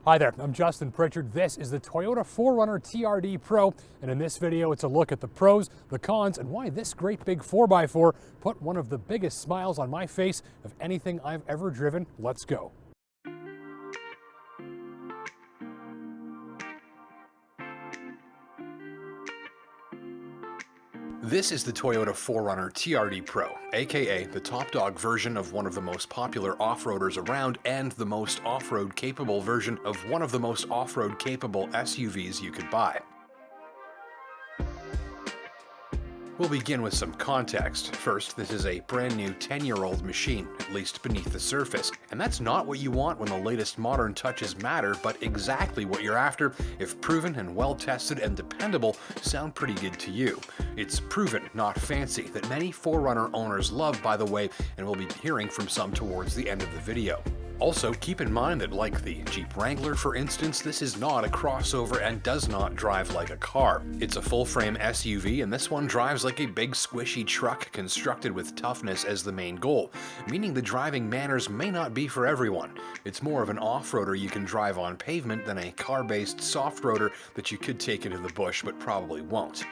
Hi there, I'm Justin Pritchard. This is the Toyota 4Runner TRD Pro, and in this video it's a look at the pros, the cons, and why this great big 4x4 put one of the biggest smiles on my face of anything I've ever driven. Let's go. This is the Toyota 4Runner TRD Pro, aka the top dog version of one of the most popular off-roaders around and the most off-road capable version of one of the most off-road capable SUVs you could buy. We'll begin with some context. First, this is a brand new 10-year-old machine, at least beneath the surface. And that's not what you want when the latest modern touches matter, but exactly what you're after if proven and well-tested and dependable sound pretty good to you. It's proven, not fancy, that many 4Runner owners love, by the way, and we'll be hearing from some towards the end of the video. Also, keep in mind that like the Jeep Wrangler, for instance, this is not a crossover and does not drive like a car. It's a full-frame SUV, and this one drives like a big squishy truck constructed with toughness as the main goal, meaning the driving manners may not be for everyone. It's more of an off-roader you can drive on pavement than a car-based soft-roader that you could take into the bush but probably won't.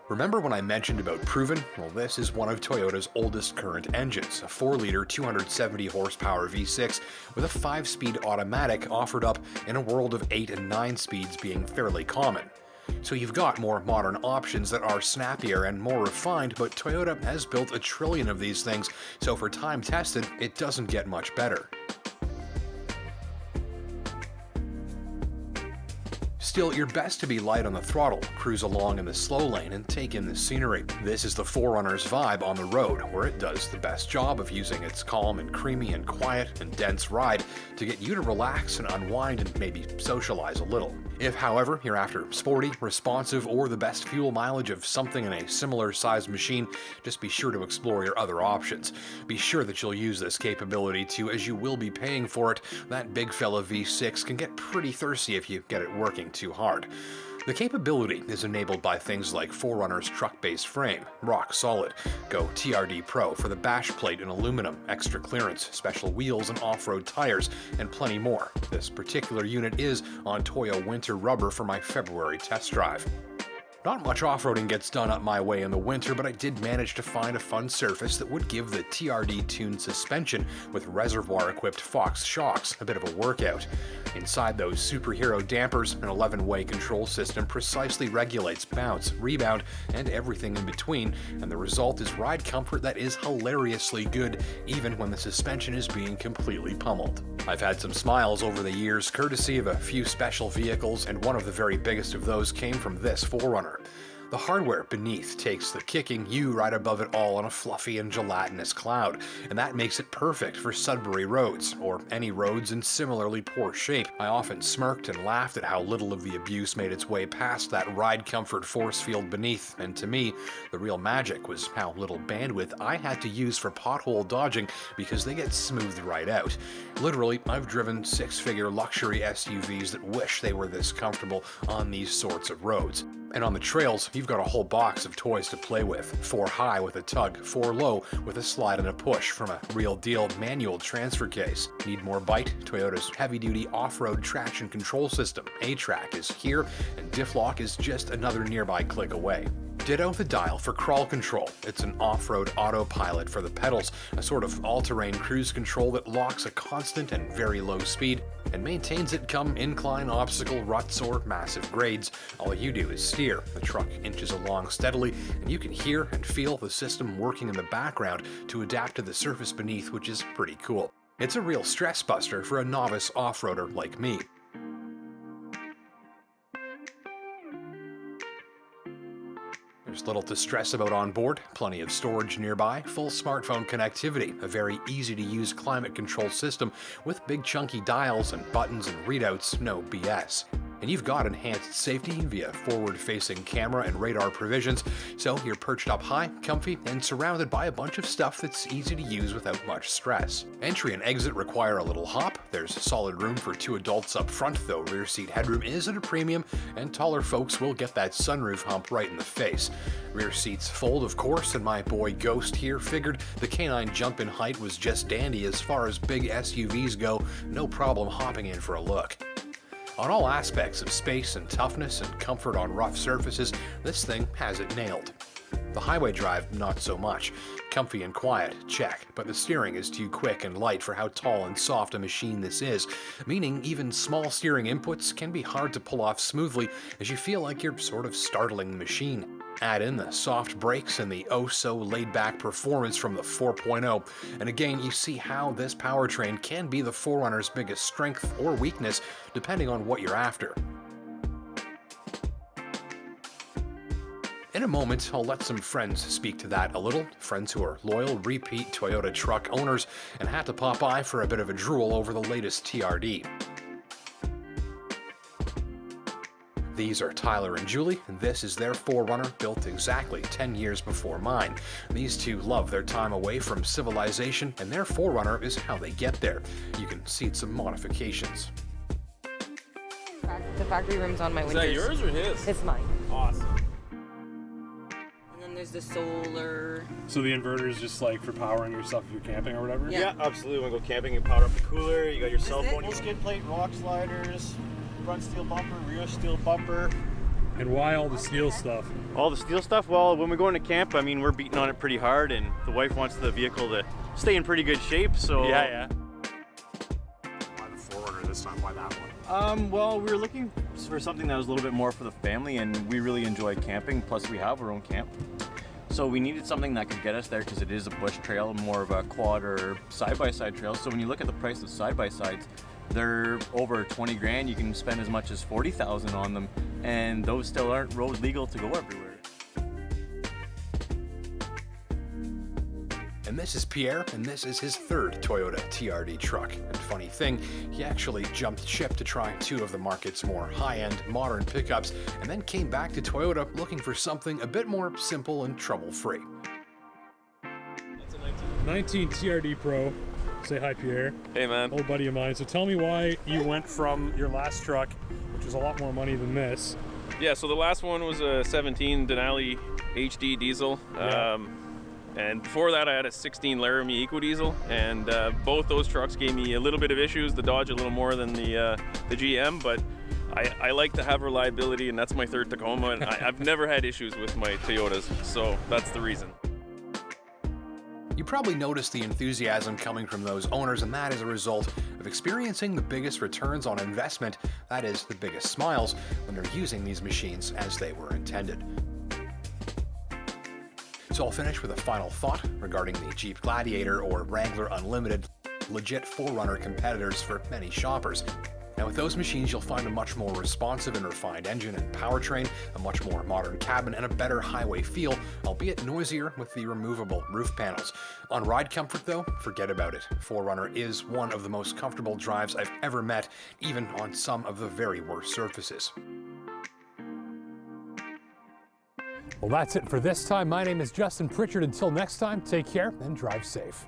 Remember when I mentioned about proven? Well, this is one of Toyota's oldest current engines, a 4-liter 270 horsepower V6 with a 5-speed automatic offered up in a world of 8 and 9 speeds being fairly common. So you've got more modern options that are snappier and more refined, but Toyota has built a trillion of these things, so for time tested, it doesn't get much better. Still, you're best to be light on the throttle, cruise along in the slow lane, and take in the scenery. This is the 4Runner's vibe on the road, where it does the best job of using its calm and creamy and quiet and dense ride to get you to relax and unwind and maybe socialize a little. If, however, you're after sporty, responsive, or the best fuel mileage of something in a similar sized machine, just be sure to explore your other options. Be sure that you'll use this capability too, as you will be paying for it. That big fella V6 can get pretty thirsty if you get it working too hard. The capability is enabled by things like 4Runner's truck-based frame, rock solid. Go TRD Pro for the bash plate in aluminum, extra clearance, special wheels and off-road tires, and plenty more. This particular unit is on Toyo winter rubber for my February test drive. Not much off-roading gets done up my way in the winter, but I did manage to find a fun surface that would give the TRD tuned suspension with reservoir-equipped Fox shocks a bit of a workout. Inside those superhero dampers, an 11-way control system precisely regulates bounce, rebound, and everything in between, and the result is ride comfort that is hilariously good, even when the suspension is being completely pummeled. I've had some smiles over the years, courtesy of a few special vehicles, and one of the very biggest of those came from this 4Runner. The hardware beneath takes the kicking you right above it all on a fluffy and gelatinous cloud, and that makes it perfect for Sudbury roads, or any roads in similarly poor shape. I often smirked and laughed at how little of the abuse made its way past that ride comfort force field beneath, and to me, the real magic was how little bandwidth I had to use for pothole dodging because they get smoothed right out. Literally, I've driven 6-figure luxury SUVs that wish they were this comfortable on these sorts of roads. And on the trails, you've got a whole box of toys to play with. 4 high with a tug, 4 low with a slide and a push from a real deal manual transfer case. Need more bite? Toyota's heavy-duty off-road traction control system, A-Track, is here, and Diff Lock is just another nearby click away. Ditto the dial for crawl control. It's an off-road autopilot for the pedals, a sort of all-terrain cruise control that locks a constant and very low speed and maintains it come incline, obstacle, ruts, or massive grades. All you do is steer. The truck inches along steadily, and you can hear and feel the system working in the background to adapt to the surface beneath, which is pretty cool. It's a real stress buster for a novice off-roader like me. There's little to stress about on board, plenty of storage nearby, full smartphone connectivity, a very easy-to-use climate control system with big chunky dials and buttons and readouts, no BS. And you've got enhanced safety via forward-facing camera and radar provisions, so you're perched up high, comfy, and surrounded by a bunch of stuff that's easy to use without much stress. Entry and exit require a little hop. There's solid room for 2 adults up front, though rear seat headroom is at a premium, and taller folks will get that sunroof hump right in the face. Rear seats fold, of course, and my boy Ghost here figured the canine jump in height was just dandy as far as big SUVs go, no problem hopping in for a look. On all aspects of space and toughness and comfort on rough surfaces, this thing has it nailed. The highway drive, not so much. Comfy and quiet, check, but the steering is too quick and light for how tall and soft a machine this is, meaning even small steering inputs can be hard to pull off smoothly as you feel like you're sort of startling the machine. Add in the soft brakes and the oh-so-laid-back performance from the 4.0, and again you see how this powertrain can be the 4Runner's biggest strength or weakness, depending on what you're after. In a moment, I'll let some friends speak to that a little, friends who are loyal, repeat Toyota truck owners and had to pop by for a bit of a drool over the latest TRD. These are Tyler and Julie, and this is their 4Runner built exactly 10 years before mine. These two love their time away from civilization, and their 4Runner is how they get there. You can see some modifications. The factory room's on my windows. Is that yours or his? It's mine. Awesome. And then there's the solar. So the inverter is just like for powering your stuff if you're camping or whatever? Yeah. Yeah, absolutely. Want to go camping and power up the cooler. You got your cell phone. it? Skid plate, rock sliders, front steel bumper, rear steel bumper. And why all the steel stuff? All the steel stuff, well, when we go into camp, I mean, we're beating on it pretty hard, and the wife wants the vehicle to stay in pretty good shape, so... Yeah. Why the 4Runner this time? Why that one? Well, we were looking for something that was a little bit more for the family, and we really enjoy camping, plus we have our own camp. So we needed something that could get us there because it is a bush trail, more of a quad or side-by-side trail. So when you look at the price of side-by-sides, they're over 20 grand. You can spend as much as 40,000 on them, and those still aren't road legal to go everywhere. And this is Pierre, and this is his 3rd Toyota TRD truck. And funny thing, he actually jumped ship to try 2 of the market's more high-end, modern pickups, and then came back to Toyota looking for something a bit more simple and trouble-free. That's a 19 TRD Pro. Say hi, Pierre. Hey, man. Old buddy of mine. So tell me why you went from your last truck, which was a lot more money than this. Yeah, so the last one was a 17 Denali HD diesel. Yeah. And before that, I had a 16 Laramie EcoDiesel, and both those trucks gave me a little bit of issues. The Dodge a little more than the GM, but I like to have reliability, and that's my 3rd Tacoma, and I've never had issues with my Toyotas, so that's the reason. You probably noticed the enthusiasm coming from those owners, and that is a result of experiencing the biggest returns on investment, that is, the biggest smiles, when they're using these machines as they were intended. So I'll finish with a final thought regarding the Jeep Gladiator or Wrangler Unlimited, legit 4Runner competitors for many shoppers. Now with those machines you'll find a much more responsive and refined engine and powertrain, a much more modern cabin, and a better highway feel, albeit noisier with the removable roof panels. On ride comfort though, forget about it. 4Runner is one of the most comfortable drives I've ever met, even on some of the very worst surfaces. Well, that's it for this time. My name is Justin Pritchard. Until next time, take care and drive safe.